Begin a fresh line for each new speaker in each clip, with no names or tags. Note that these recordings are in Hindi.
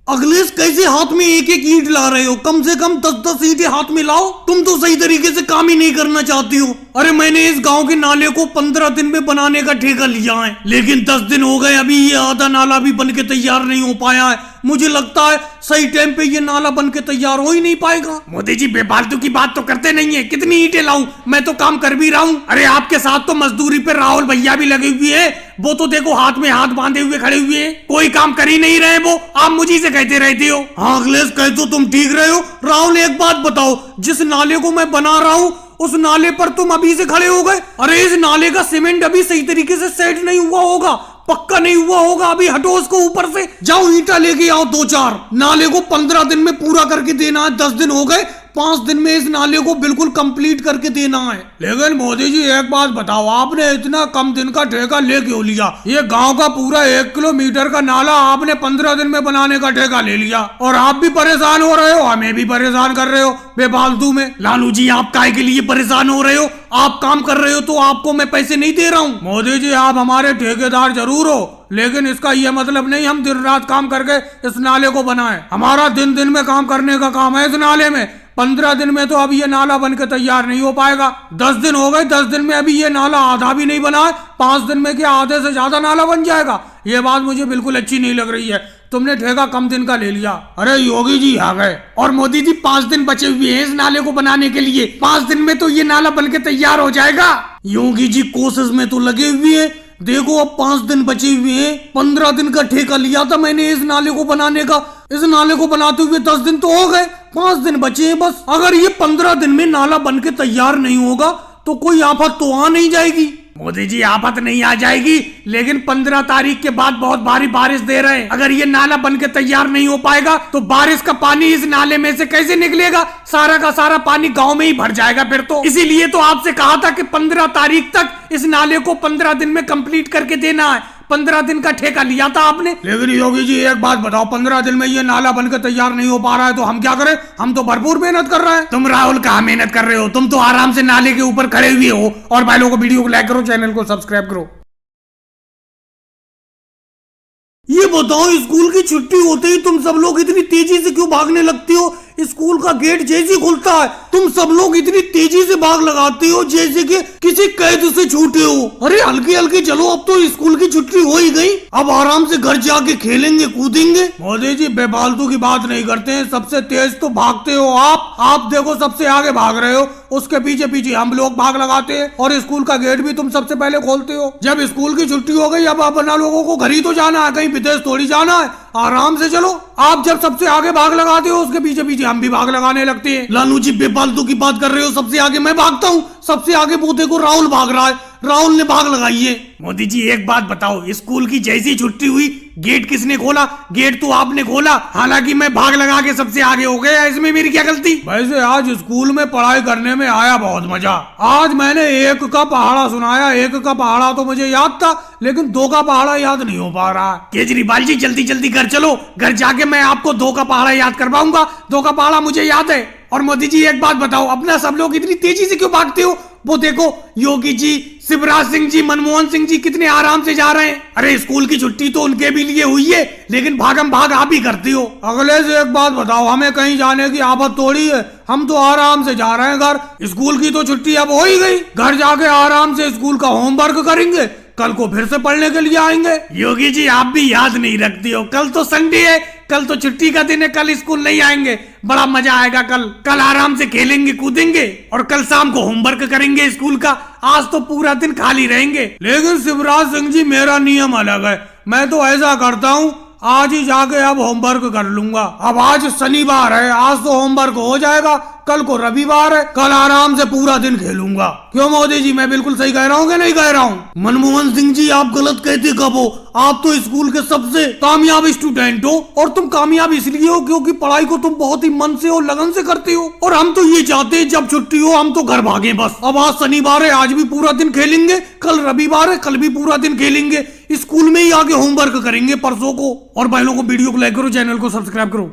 अखिलेश कैसे हाथ में एक एक ईंट ला रहे हो? कम से कम 10-10 ईंटें हाथ में लाओ। तुम तो सही तरीके से काम ही नहीं करना चाहती हो। अरे मैंने इस गांव के नाले को 15 दिन में बनाने का ठेका लिया है, लेकिन 10 दिन हो गए, अभी ये आधा नाला भी बन के तैयार नहीं हो पाया है। मुझे लगता है सही टाइम पे ये नाला बन के तैयार हो ही नहीं पाएगा।
मोदी जी बेफालतू की बात तो करते नहीं है। कितनी ईंटें लाऊं? मैं तो काम कर भी रहा हूँ। अरे आपके साथ तो मजदूरी पे राहुल भैया भी लगे हुए हैं। वो तो देखो हाथ में हाथ बांधे हुए खड़े हुए हैं, कोई काम कर ही नहीं रहे। वो आप मुझे से कहते रहते हो।
हाँ अखिलेश, कह तो तुम ठीक रहे हो। राहुल एक बात बताओ, जिस नाले को मैं बना रहा हूँ उस नाले पर तुम अभी से खड़े हो गए। अरे इस नाले का सीमेंट अभी सही तरीके से सेट नहीं हुआ होगा, पक्का नहीं हुआ होगा। अभी हटो उसको ऊपर से, जाओ ईंटा लेके आओ 2-4। नाले को 15 दिन में पूरा करके देना है। 10 दिन हो गए, 5 दिन में इस नाले को बिल्कुल कंप्लीट करके देना है। लेकिन मोदी जी एक बात बताओ, आपने इतना कम दिन का ठेका ले क्यों लिया? ये गांव का पूरा 1 किलोमीटर का नाला आपने 15 दिन में बनाने का ठेका ले लिया, और आप भी परेशान हो रहे हो, हमें भी परेशान कर रहे हो बेफालतू में।
लालू जी आप काहे के लिए परेशान हो रहे हो?
आप काम कर रहे हो तो आपको मैं पैसे नहीं दे रहा हूँ। मोदी जी आप हमारे ठेकेदार जरूर हो, लेकिन इसका यह मतलब नहीं हम दिन रात काम करके इस नाले को बनाएं। हमारा दिन दिन में काम करने का काम है इस नाले में। 15 दिन में तो अभी ये नाला बनकर तैयार नहीं हो पाएगा। 10 दिन हो गए, 10 दिन में अभी ये नाला आधा भी नहीं बना है। 5 दिन में क्या आधे से ज्यादा नाला बन जाएगा? ये बात मुझे बिल्कुल अच्छी नहीं लग रही है। तुमने ठेका कम दिन का ले लिया। अरे योगी जी आ गए।
और मोदी जी 5 दिन बचे हुए हैं इस नाले को बनाने के लिए। 5 दिन में तो ये नाला बनके तैयार हो जाएगा।
योगी जी कोशिश में तो लगे हुए हैं। देखो अब 5 दिन बचे हुए हैं। 15 दिन का ठेका लिया था मैंने इस नाले को बनाने का। इस नाले को बनाते हुए 10 दिन तो हो गए, 5 दिन बचे हैं बस। अगर ये 15 दिन में नाला बन के तैयार नहीं होगा तो कोई आफत तो आ नहीं जाएगी।
मोदी जी आफत नहीं आ जाएगी, लेकिन 15 तारीख के बाद बहुत भारी बारिश दे रहे हैं। अगर ये नाला बन के तैयार नहीं हो पाएगा तो बारिश का पानी इस नाले में से कैसे निकलेगा? सारा का सारा पानी गांव में ही भर जाएगा फिर तो। इसीलिए तो आपसे कहा था कि 15 तारीख तक इस नाले को 15 दिन में कंप्लीट करके देना है। 15 दिन का ठेका लिया था आपने।
लेकिन योगी जी एक बात बताओ, 15 दिन में ये नाला बनकर तैयार नहीं हो पा रहा है तो हम क्या करें? हम तो भरपूर मेहनत कर रहे हैं।
तुम राहुल कहाँ मेहनत कर रहे हो? तुम तो आराम से नाले के ऊपर खड़े हुए हो। और भाई लोगों को वीडियो को लाइक करो, चैनल को सब्सक्राइब करो।
ये बताओ, स्कूल की छुट्टी होते ही तुम सब लोग इतनी तेजी से क्यों भागने लगती हो? स्कूल का गेट जैसे ही खुलता है तुम सब लोग इतनी तेजी से भाग लगाते हो जैसे कि किसी कैद से छूटे हो। अरे हल्की हल्की चलो, अब तो स्कूल की छुट्टी हो ही गई, अब आराम से घर जाके खेलेंगे कूदेंगे। मोदी जी बेफालतू की बात नहीं करते हैं, सबसे तेज तो भागते हो आप देखो सबसे आगे भाग रहे हो, उसके पीछे पीछे हम लोग भाग लगाते हैं, और स्कूल का गेट भी तुम सबसे पहले खोलते हो। जब स्कूल की छुट्टी हो गई अब अपना लोगों को घर ही तो जाना है, कहीं विदेश थोड़ी जाना है। आराम से चलो। आप जब सबसे आगे भाग लगाते हो उसके पीछे पीछे हम भी भाग लगाने लगते हैं। लालू जी बेफालतू की बात कर रहे हो, सबसे आगे मैं भागता हूँ, सबसे आगे वो देखो राहुल भाग रहा है, राहुल ने भाग लगाई है।
मोदी जी एक बात बताओ, स्कूल की जैसी छुट्टी हुई गेट किसने खोला? गेट तो आपने खोला, हालांकि मैं भाग लगा के सबसे आगे हो गया, इसमें मेरी क्या गलती?
वैसे आज स्कूल में पढ़ाई करने में आया बहुत मजा। आज मैंने 1 का पहाड़ा सुनाया। 1 का पहाड़ा तो मुझे याद था, लेकिन 2 का पहाड़ा याद नहीं हो पा रहा।
केजरीवाल जी जल्दी जल्दी घर चलो, घर जाके मैं आपको 2 का पहाड़ा याद करवाऊंगा। 2 का पहाड़ा मुझे याद है। और मोदी जी एक बात बताओ, अपना सब लोग इतनी तेजी से क्यों भागते हो? वो देखो योगी जी, शिवराज सिंह जी, मनमोहन सिंह जी कितने आराम से जा रहे हैं। अरे स्कूल की छुट्टी तो उनके भी लिए हुई है, लेकिन भागम भाग आप ही करती हो। अगले से एक बात बताओ, हमें कहीं जाने की आफत थोड़ी है, हम तो आराम से जा रहे हैं घर। स्कूल की तो छुट्टी अब हो ही गई, घर जाके आराम से स्कूल का होमवर्क करेंगे, कल को फिर से पढ़ने के लिए आएंगे। योगी जी आप भी याद नहीं रखती हो, कल तो संडे है, कल तो छुट्टी का दिन है, कल स्कूल नहीं आएंगे, बड़ा मजा आएगा। कल आराम से खेलेंगे कूदेंगे, और कल शाम को होमवर्क करेंगे स्कूल का। आज तो पूरा दिन खाली रहेंगे।
लेकिन शिवराज सिंह जी मेरा नियम अलग है, मैं तो ऐसा करता हूँ आज ही जाके अब होमवर्क कर लूंगा। अब आज शनिवार है, आज तो होमवर्क हो जाएगा, कल को रविवार है, कल आराम से पूरा दिन खेलूंगा। क्यों मोदी जी, मैं बिल्कुल सही कह रहा हूँ कि नहीं कह रहा हूँ? मनमोहन सिंह जी आप गलत कहते कब हो? आप तो स्कूल के सबसे कामयाब स्टूडेंट हो, और तुम कामयाब इसलिए हो क्योंकि पढ़ाई को तुम बहुत ही मन से और लगन से करते हो। और हम तो ये चाहते हैं जब छुट्टी हो हम तो घर भागे बस। अब आज शनिवार है, आज भी पूरा दिन खेलेंगे, कल रविवार है, कल भी पूरा दिन खेलेंगे, स्कूल में ही आके होमवर्क करेंगे परसों को। और भाई लोगों को वीडियो को लाइक करो, चैनल को सब्सक्राइब करो।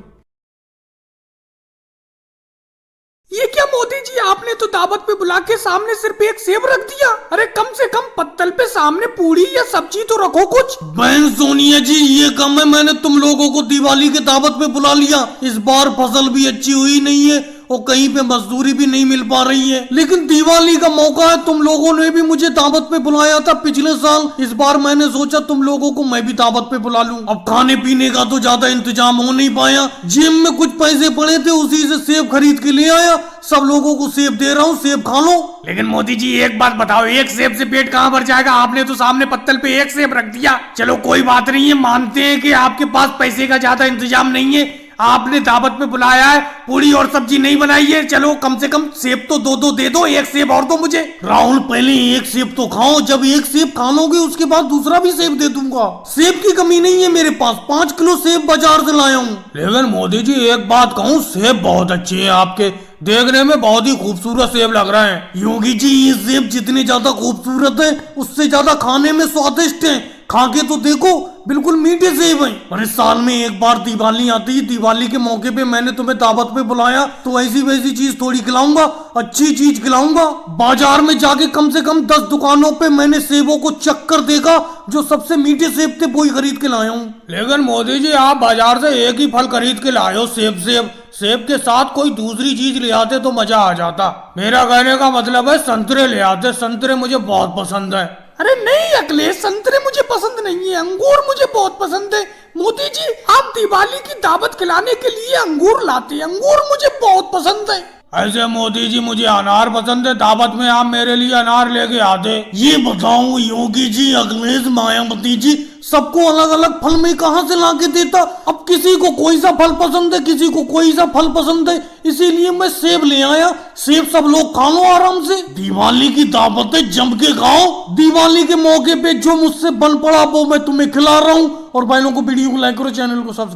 ये क्या मोदी जी, आपने तो दावत पे बुला के सामने सिर्फ एक सेब रख दिया। अरे कम से कम पत्तल पे सामने पूड़ी या सब्जी तो रखो कुछ।
बहन सोनिया जी, ये कम है, मैंने तुम लोगों को दिवाली के दावत पे बुला लिया। इस बार फसल भी अच्छी हुई नहीं है और कहीं पे मजदूरी भी नहीं मिल पा रही है, लेकिन दिवाली का मौका है। तुम लोगों ने भी मुझे दावत पे बुलाया था पिछले साल, इस बार मैंने सोचा तुम लोगों को मैं भी दावत पे बुला लूं। अब खाने पीने का तो ज्यादा इंतजाम हो नहीं पाया, जेब में कुछ पैसे पड़े थे, उसी से सेब खरीद के ले आया। सब लोगों को सेब दे रहा हूँ, सेब खा लो।
लेकिन मोदी जी एक बात बताओ, एक सेब से पेट कहाँ भर जाएगा? आपने तो सामने पत्तल पे एक सेब रख दिया। चलो कोई बात नहीं है, मानते हैं कि आपके पास पैसे का ज्यादा इंतजाम नहीं है, आपने दावत पे बुलाया है, पूरी और सब्जी नहीं बनाई है। चलो कम से कम सेब तो दो दे दो, एक सेब और दो मुझे।
राहुल पहले एक सेब तो खाओ, जब एक सेब खा लोगे उसके बाद दूसरा भी सेब दे दूंगा। सेब की कमी नहीं है मेरे पास, 5 किलो सेब बाजार से लाया हूँ। लेकिन मोदी जी एक बात कहूँ, सेब बहुत अच्छे हैं आपके, देखने में बहुत ही खूबसूरत सेब लग रहे हैं। योगी जी ये सेब जितने ज्यादा खूबसूरत है उससे ज्यादा खाने में स्वादिष्ट है। खा के तो देखो, बिल्कुल मीठे सेब हैं। अरे साल में एक बार दिवाली आती है, दिवाली के मौके पे मैंने तुम्हें दावत पे बुलाया तो ऐसी वैसी चीज थोड़ी खिलाऊंगा, अच्छी चीज खिलाऊंगा। बाजार में जाके कम से कम 10 दुकानों पे मैंने सेबों को चक्कर देखा, जो सबसे मीठे सेब थे वही खरीद के लाया हूँ। लेकिन मोदी जी आप बाजार से एक ही फल खरीद के लाए हो, सेब के साथ कोई दूसरी चीज ले आते तो मजा आ जाता। मेरा कहने का मतलब है संतरे ले आते, संतरे मुझे बहुत पसंद है।
अरे नहीं अखिलेश, संतरे मुझे पसंद नहीं है, अंगूर मुझे बहुत पसंद है। मोदी जी आप दिवाली की दावत खिलाने के लिए अंगूर लाते हैं, अंगूर मुझे बहुत पसंद है।
ऐसे मोदी जी मुझे अनार पसंद है, दावत में आप मेरे लिए अनार लेके आते। ये बताओ योगी जी, अखिलेश, मायावती जी, सबको अलग अलग फल में कहां से लाके देता। अब किसी को कोई सा फल पसंद है, किसी को कोई सा फल पसंद है, इसीलिए मैं सेब ले आया। सेब सब लोग खा लो आराम से, दिवाली की दावत है, जम के खाओ। दिवाली के मौके पे जो मुझसे बन पड़ा वो मैं तुम्हें खिला रहा हूँ। और भाइयों को वीडियो को लाइक करो, चैनल को सब्सक्राइब